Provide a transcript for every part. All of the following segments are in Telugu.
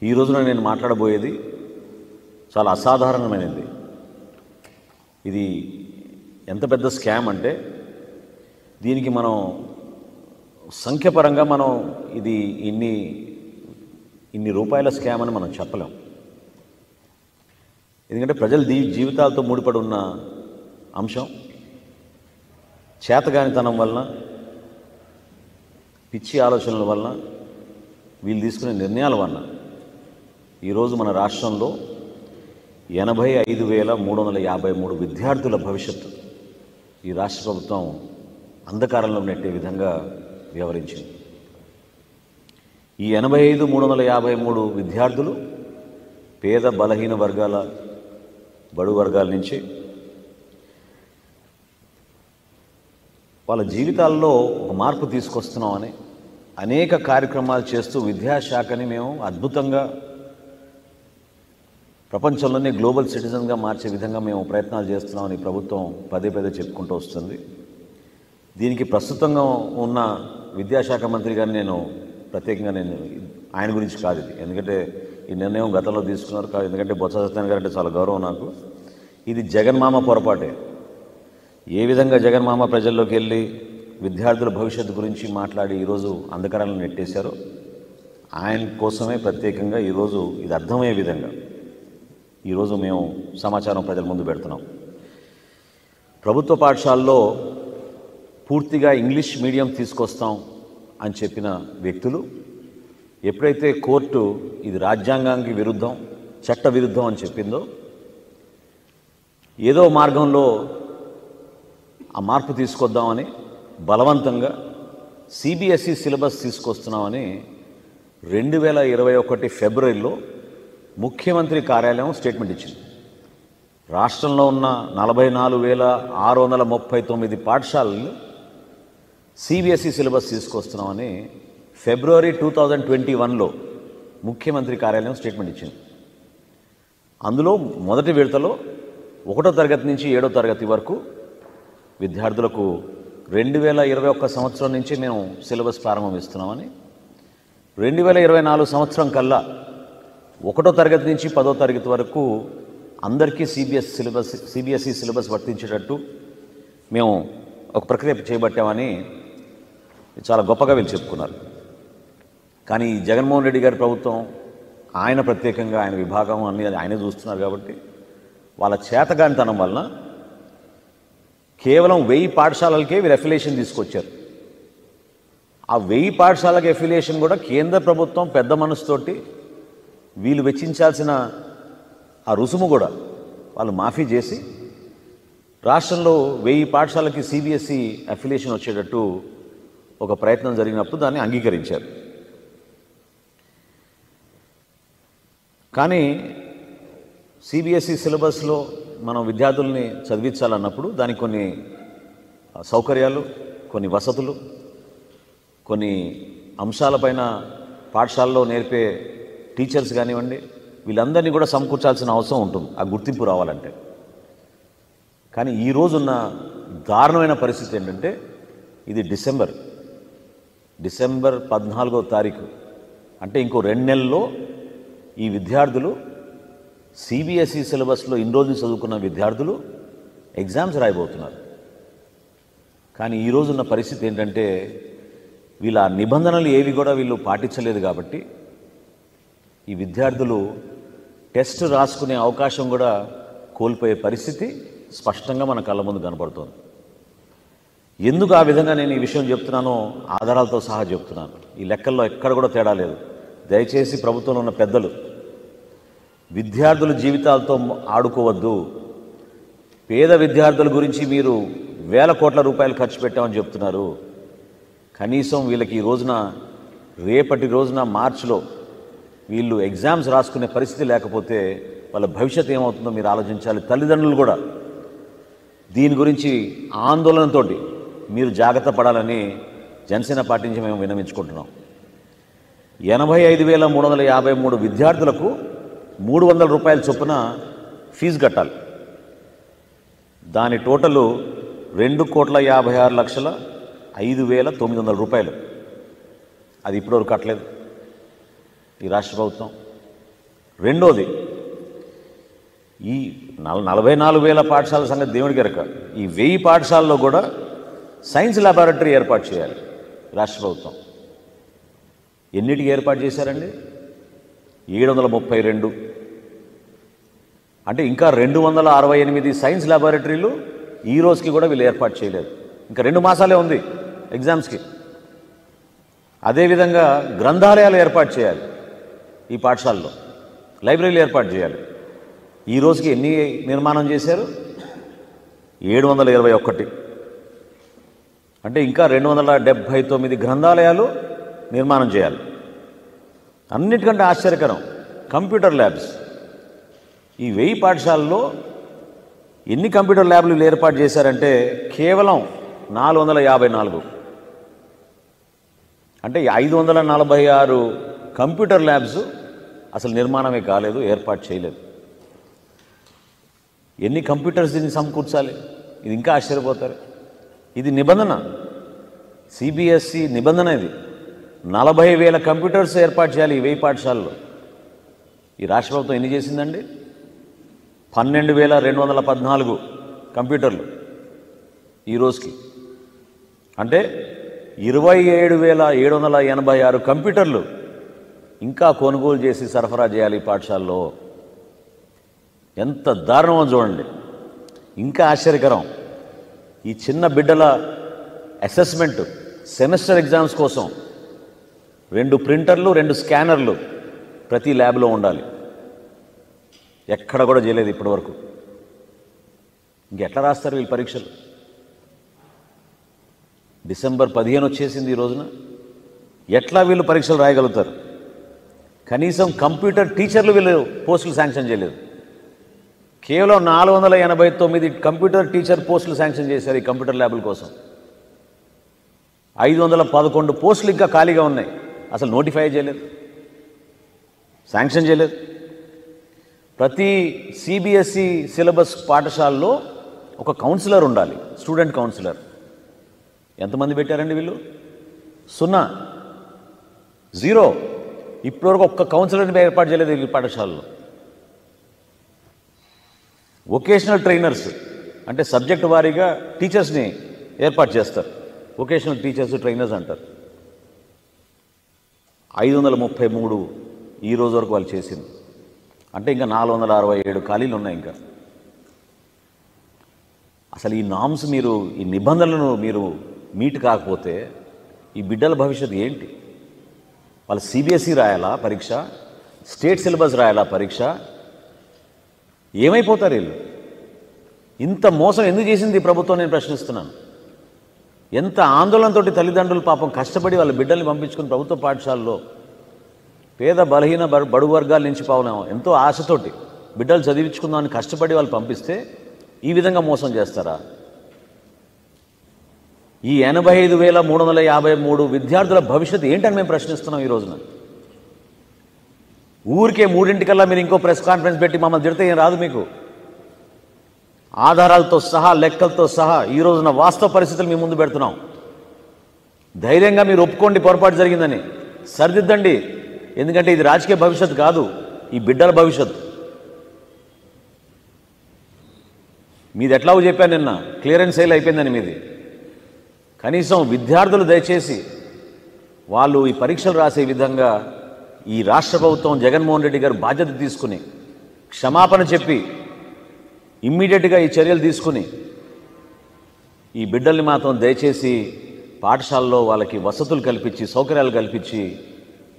ఈ రోజున నేను మాట్లాడబోయేది చాలా అసాధారణమైనది. ఇది ఎంత పెద్ద స్కామ్ అంటే దీనికి మనం సంఖ్యపరంగా మనం ఇది ఇన్ని రూపాయల స్కామ్ అని మనం చెప్పలేం. ఎందుకంటే ప్రజల జీవితాలతో ముడిపడి ఉన్న అంశం. చేతగానితనం వలన, పిచ్చి ఆలోచనల వలన, వీళ్ళు తీసుకునే నిర్ణయాల వలన ఈరోజు మన రాష్ట్రంలో 85,353 విద్యార్థుల భవిష్యత్తు ఈ రాష్ట్ర ప్రభుత్వం అంధకారంలో నెట్టే విధంగా వ్యవహరించింది. ఈ 85,353 విద్యార్థులు పేద బలహీన వర్గాల, బడుగు వర్గాల నుంచి వాళ్ళ జీవితాల్లో ఒక మార్పు తీసుకొస్తున్నామని అనేక కార్యక్రమాలు చేస్తూ విద్యాశాఖని మేము అద్భుతంగా ప్రపంచంలోనే గ్లోబల్ సిటిజన్గా మార్చే విధంగా మేము ప్రయత్నాలు చేస్తున్నామని ప్రభుత్వం పదే పదే చెప్పుకుంటూ వస్తుంది. దీనికి ప్రస్తుతంగా ఉన్న విద్యాశాఖ మంత్రి గారిని నేను ప్రత్యేకంగా ఆయన గురించి కాదు ఇది, ఎందుకంటే ఈ నిర్ణయం గతంలో తీసుకున్నారు కాదు, ఎందుకంటే బొత్స సత్యనారాయణ గారు అంటే చాలా గౌరవం నాకు. ఇది జగన్మామ పొరపాటే. ఏ విధంగా జగన్మామ ప్రజల్లోకి వెళ్ళి విద్యార్థుల భవిష్యత్తు గురించి మాట్లాడి ఈరోజు అంధకారాలను నెట్టేశారో ఆయన కోసమే ప్రత్యేకంగా ఈరోజు ఇది అర్థమయ్యే విధంగా ఈరోజు మేము సమాచారం ప్రజల ముందు పెడుతున్నాం. ప్రభుత్వ పాఠశాలలో పూర్తిగా ఇంగ్లీష్ మీడియం తీసుకొస్తాం అని చెప్పిన వ్యక్తులు ఎప్పుడైతే కోర్టు ఇది రాజ్యాంగానికి విరుద్ధం, చట్ట విరుద్ధం అని చెప్పిందో ఏదో మార్గంలో ఆ మార్పు తీసుకొద్దామని బలవంతంగా సిబిఎస్ఈ సిలబస్ తీసుకొస్తున్నామని 2021 ఫిబ్రవరిలో ముఖ్యమంత్రి కార్యాలయం స్టేట్మెంట్ ఇచ్చింది. రాష్ట్రంలో ఉన్న 44,639 పాఠశాలలు సిబిఎస్ఈ సిలబస్ తీసుకొస్తున్నామని ఫిబ్రవరి 2021లో ముఖ్యమంత్రి కార్యాలయం స్టేట్మెంట్ ఇచ్చింది. అందులో మొదటి విడతలో 1వ తరగతి నుంచి 7వ తరగతి వరకు విద్యార్థులకు 2021 సంవత్సరం నుంచి మేము సిలబస్ ప్రారంభిస్తున్నామని, 2024 సంవత్సరం కల్లా 1వ తరగతి నుంచి 10వ తరగతి వరకు అందరికీ సిబిఎస్ఈ సిలబస్ వర్తించేటట్టు మేము ఒక ప్రక్రియ చేపట్టామని చాలా గొప్పగా వీళ్ళు చెప్పుకున్నారు. కానీ జగన్మోహన్ రెడ్డి గారి ప్రభుత్వం, ఆయన ప్రత్యేకంగా ఆయన విభాగం అన్నీ ఆయనే చూస్తున్నారు కాబట్టి వాళ్ళ చేతగానితనం వలన కేవలం 1000 పాఠశాలలకే వీరు అఫిలియేషన్ తీసుకొచ్చారు. ఆ 1000 పాఠశాలకి అఫిలియేషన్ కూడా కేంద్ర ప్రభుత్వం పెద్ద మనసుతోటి వీళ్ళు వెచ్చించాల్సిన ఆ రుసుము కూడా వాళ్ళు మాఫీ చేసి రాష్ట్రంలో 1000 పాఠశాలకి సిబిఎస్ఈ అఫిలియేషన్ వచ్చేటట్టు ఒక ప్రయత్నం జరిగినప్పుడు దాన్ని అంగీకరించారు. కానీ సిబిఎస్ఈ సిలబస్లో మనం విద్యార్థుల్ని చదివించాలన్నప్పుడు దానికి కొన్ని సౌకర్యాలు, కొన్ని వసతులు, కొన్ని అంశాలపైన పాఠశాలలో నేర్పే టీచర్స్ కానివ్వండి, వీళ్ళందరినీ కూడా సమకూర్చాల్సిన అవసరం ఉంటుంది ఆ గుర్తింపు రావాలంటే. కానీ ఈరోజున్న దారుణమైన పరిస్థితి ఏంటంటే ఇది డిసెంబర్ 14వ తారీఖు అంటే ఇంకో 2 నెలల్లో ఈ విద్యార్థులు సిబిఎస్ఈ సిలబస్లో ఇన్ని రోజులు చదువుకున్న విద్యార్థులు ఎగ్జామ్స్ రాయబోతున్నారు. కానీ ఈరోజున్న పరిస్థితి ఏంటంటే వీళ్ళ నిబంధనలు ఏవి కూడా వీళ్ళు పాటించలేదు కాబట్టి ఈ విద్యార్థులు టెస్ట్ రాసుకునే అవకాశం కూడా కోల్పోయే పరిస్థితి స్పష్టంగా మన కళ్ళ ముందు కనపడుతోంది. ఎందుకు ఆ విధంగా నేను ఈ విషయం చెప్తున్నానో ఆధారాలతో సహా చెప్తున్నాను. ఈ లెక్కల్లో ఎక్కడ కూడా తేడా లేదు. దయచేసి ప్రభుత్వంలో ఉన్న పెద్దలు విద్యార్థుల జీవితాలతో ఆడుకోవద్దు. పేద విద్యార్థుల గురించి మీరు వేల కోట్ల రూపాయలు ఖర్చు పెట్టామని చెప్తున్నారు. కనీసం వీళ్ళకి ఈ రోజున రేపటి రోజున మార్చిలో వీళ్ళు ఎగ్జామ్స్ రాసుకునే పరిస్థితి లేకపోతే వాళ్ళ భవిష్యత్తు ఏమవుతుందో మీరు ఆలోచించాలి. తల్లిదండ్రులు కూడా దీని గురించి ఆందోళనతో మీరు జాగ్రత్త పడాలని జనసేన పార్టీ నుంచి మేము విన్నవించుకుంటున్నాం. 85,353 విద్యార్థులకు 300 రూపాయల చొప్పున ఫీజు కట్టాలి. దాని టోటలు 2,56,05,900 రూపాయలు. అది ఇప్పటివరకు కట్టలేదు ఈ రాష్ట్ర ప్రభుత్వం. రెండోది, ఈ 44,000 పాఠశాల సంగతి దేవుడికి ఎరక. ఈ 1000 పాఠశాలలో కూడా సైన్స్ ల్యాబొరేటరీ ఏర్పాటు చేయాలి రాష్ట్ర ప్రభుత్వం. ఎన్నిటికి ఏర్పాటు చేశారండి? 732. అంటే ఇంకా 268 సైన్స్ ల్యాబొరేటరీలు ఈ రోజుకి కూడా వీళ్ళు ఏర్పాటు చేయలేదు. ఇంకా 2 మాసాలే ఉంది ఎగ్జామ్స్కి. అదేవిధంగా గ్రంథాలయాలు ఏర్పాటు చేయాలి ఈ పాఠశాలలో, లైబ్రరీలు ఏర్పాటు చేయాలి. ఈ రోజుకి ఎన్ని నిర్మాణం చేశారు? 721. అంటే ఇంకా 279 గ్రంథాలయాలు నిర్మాణం చేయాలి. అన్నిటికంటే ఆశ్చర్యకరం, కంప్యూటర్ ల్యాబ్స్. ఈ 1000 పాఠశాలలో ఎన్ని కంప్యూటర్ ల్యాబ్లు ఏర్పాటు చేశారంటే కేవలం 454. అంటే 546 కంప్యూటర్ ల్యాబ్స్ అసలు నిర్మాణమే కాలేదు, ఏర్పాటు చేయలేదు. ఎన్ని కంప్యూటర్స్ దీన్ని సమకూర్చాలి? ఇది ఇంకా ఆశ్చర్యపోతారు. ఇది నిబంధన, సిబిఎస్ఈ నిబంధన. ఇది 40,000 కంప్యూటర్స్ ఏర్పాటు చేయాలి ఈ 1000 పాఠశాలలో. ఈ రాష్ట్ర ప్రభుత్వం ఎన్ని చేసిందండి? 12,214 కంప్యూటర్లు ఈ రోజుకి. అంటే 27,786 కంప్యూటర్లు ఇంకా కొనుగోలు చేసి సరఫరా చేయాలి ఈ పాఠశాలలో. ఎంత దారుణమో చూడండి. ఇంకా ఆశ్చర్యకరం, ఈ చిన్న బిడ్డల అసెస్మెంట్ సెమిస్టర్ ఎగ్జామ్స్ కోసం 2 ప్రింటర్లు 2 స్కానర్లు ప్రతి ల్యాబ్లో ఉండాలి. ఎక్కడ కూడా చేయలేదు ఇప్పటి వరకు. ఇంకెట్లా రాస్తారు వీళ్ళు పరీక్షలు? డిసెంబర్ 15 వచ్చేసింది ఈ రోజున. ఎట్లా వీళ్ళు పరీక్షలు రాయగలుగుతారు? కనీసం కంప్యూటర్ టీచర్లు వీళ్ళు పోస్టులు శాంక్షన్ చేయలేదు. కేవలం 489 కంప్యూటర్ టీచర్ పోస్టులు శాంక్షన్ చేశారు ఈ కంప్యూటర్ ల్యాబుల కోసం. 511 పోస్టులు ఇంకా ఖాళీగా ఉన్నాయి, అసలు నోటిఫై చేయలేదు, శాంక్షన్ చేయలేదు. ప్రతి సిబిఎస్ఈ సిలబస్ పాఠశాలలో ఒక కౌన్సిలర్ ఉండాలి, స్టూడెంట్ కౌన్సిలర్. ఎంతమంది పెట్టారండి వీళ్ళు? 0, 0. ఇప్పటివరకు ఒక్క కౌన్సిలర్ని ఏర్పాటు చేయలేదు ఈ పాఠశాలలో. వొకేషనల్ ట్రైనర్స్ అంటే సబ్జెక్ట్ వారీగా టీచర్స్ని ఏర్పాటు చేస్తారు, వొకేషనల్ టీచర్స్ ట్రైనర్స్ అంటారు. 533 ఈ రోజు వరకు వాళ్ళు చేసింది. అంటే ఇంకా 467 ఖాళీలు ఉన్నాయి ఇంకా. అసలు ఈ నామ్స్ మీరు, ఈ నిబంధనలను మీరు మీట్ కాకపోతే ఈ బిడ్డల భవిష్యత్తు ఏంటి? వాళ్ళు సిబిఎస్ఈ రాయాలా పరీక్ష? స్టేట్ సిలబస్ రాయాలా పరీక్ష? ఏమైపోతారు వీళ్ళు? ఇంత మోసం ఎందుకు చేసింది ఈ ప్రభుత్వం నేను ప్రశ్నిస్తున్నాను. ఎంత ఆందోళనతో తల్లిదండ్రులు పాపం కష్టపడి వాళ్ళ బిడ్డల్ని పంపించుకుని ప్రభుత్వ పాఠశాలలో పేద బలహీన బడుగు వర్గాల నుంచి పావులేమో ఎంతో ఆశతోటి బిడ్డలు చదివించుకుందామని కష్టపడి వాళ్ళు పంపిస్తే ఈ విధంగా మోసం చేస్తారా? ఈ 85,353 విద్యార్థుల భవిష్యత్తు ఏంటని మేము ప్రశ్నిస్తున్నాం ఈ రోజున. ఊరికే 3:00కల్లా మీరు ఇంకో ప్రెస్ కాన్ఫరెన్స్ పెట్టి మమ్మల్ని తిడితే ఏం రాదు మీకు. ఆధారాలతో సహా, లెక్కలతో సహా ఈ రోజున వాస్తవ పరిస్థితులు మీ ముందు పెడుతున్నాం. ధైర్యంగా మీరు ఒప్పుకోండి పొరపాటు జరిగిందని, సరిదిద్దండి. ఎందుకంటే ఇది రాజకీయ భవిష్యత్తు కాదు, ఈ బిడ్డల భవిష్యత్తు. మీది ఎట్లాగో చెప్పాను నిన్న, క్లియరెన్స్ సేల్ అయిపోయిందని మీది. కనీసం విద్యార్థులు దయచేసి వాళ్ళు ఈ పరీక్షలు రాసే విధంగా ఈ రాష్ట్ర ప్రభుత్వం జగన్మోహన్ రెడ్డి గారు బాధ్యత తీసుకుని క్షమాపణ చెప్పి ఇమ్మీడియట్గా ఈ చర్యలు తీసుకుని ఈ బిడ్డల్ని మాత్రం దయచేసి పాఠశాలలో వాళ్ళకి వసతులు కల్పించి, సౌకర్యాలు కల్పించి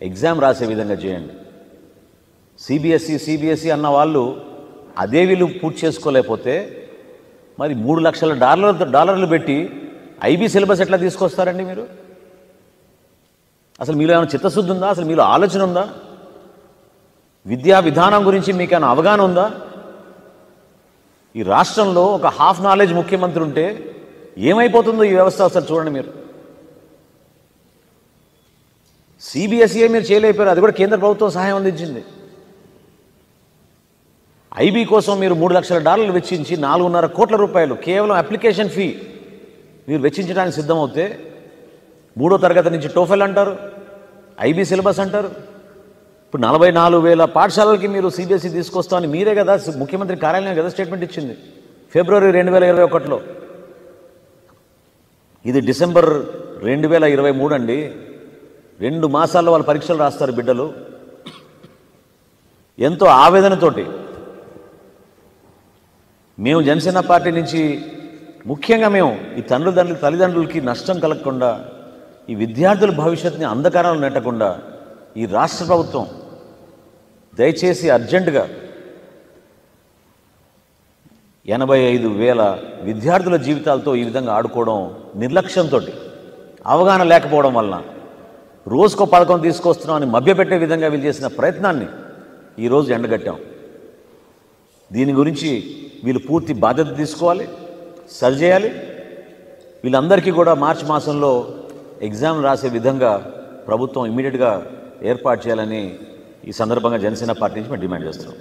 ఎగ్జామ్ రాసే విధంగా చేయండి. సిబిఎస్ఈ అన్న వాళ్ళు అదే వీళ్ళు పూర్తి చేసుకోలేకపోతే మరి $3 లక్షల పెట్టి ఐబీ సిలబస్ ఎట్లా తీసుకొస్తారండి మీరు? అసలు మీలో ఏమైనా చిత్తశుద్ధి ఉందా? అసలు మీలో ఆలోచన ఉందా? విద్యా విధానం గురించి మీకు ఏమైనా అవగాహన ఉందా? ఈ రాష్ట్రంలో ఒక హాఫ్ నాలెడ్జ్ ముఖ్యమంత్రి ఉంటే ఏమైపోతుందో ఈ వ్యవస్థ అసలు చూడండి మీరు. సిబిఎస్ఈ మీరు చేయలేకపోయారు, అది కూడా కేంద్ర ప్రభుత్వం సహాయం అందించింది. ఐబీ కోసం మీరు $3 లక్షల వెచ్చించి 4.5 కోట్ల రూపాయలు కేవలం అప్లికేషన్ ఫీ మీరు వెచ్చించడానికి సిద్ధమవుతే 3వ తరగతి నుంచి టోఫెల్ అంటారు, ఐబీ సిలబస్ అంటారు. ఇప్పుడు 44,000 పాఠశాలలకి మీరు సిబిఎస్ఈ తీసుకొస్తామని మీరే కదా, ముఖ్యమంత్రి కార్యాలయం కదా స్టేట్మెంట్ ఇచ్చింది ఫిబ్రవరి 2021లో. ఇది డిసెంబర్ 2023 అండి. 2 మాసాల్లో వాళ్ళు పరీక్షలు రాస్తారు బిడ్డలు. ఎంతో ఆవేదనతోటి మేము జనసేన పార్టీ నుంచి ముఖ్యంగా మేము ఈ తల్లిదండ్రులకి నష్టం కలగకుండా, ఈ విద్యార్థుల భవిష్యత్తుని అంధకారంలో నెట్టకుండా ఈ రాష్ట్ర ప్రభుత్వం దయచేసి అర్జెంటుగా 85,000 విద్యార్థుల జీవితాలతో ఈ విధంగా ఆడుకోవడం నిర్లక్ష్యంతో, అవగాహన లేకపోవడం వలన రోజుకో పథకం తీసుకొస్తున్నామని మభ్యపెట్టే విధంగా వీళ్ళు చేసిన ప్రయత్నాన్ని ఈరోజు ఎండగట్టాం. దీని గురించి వీళ్ళు పూర్తి బాధ్యత తీసుకోవాలి, సరిచేయాలి. వీళ్ళందరికీ కూడా మార్చి మాసంలో ఎగ్జామ్ రాసే విధంగా ప్రభుత్వం ఇమ్మీడియట్గా ఏర్పాటు చేయాలని ఈ సందర్భంగా జనసేన పార్టీ నుంచి మేము డిమాండ్ చేస్తున్నాం.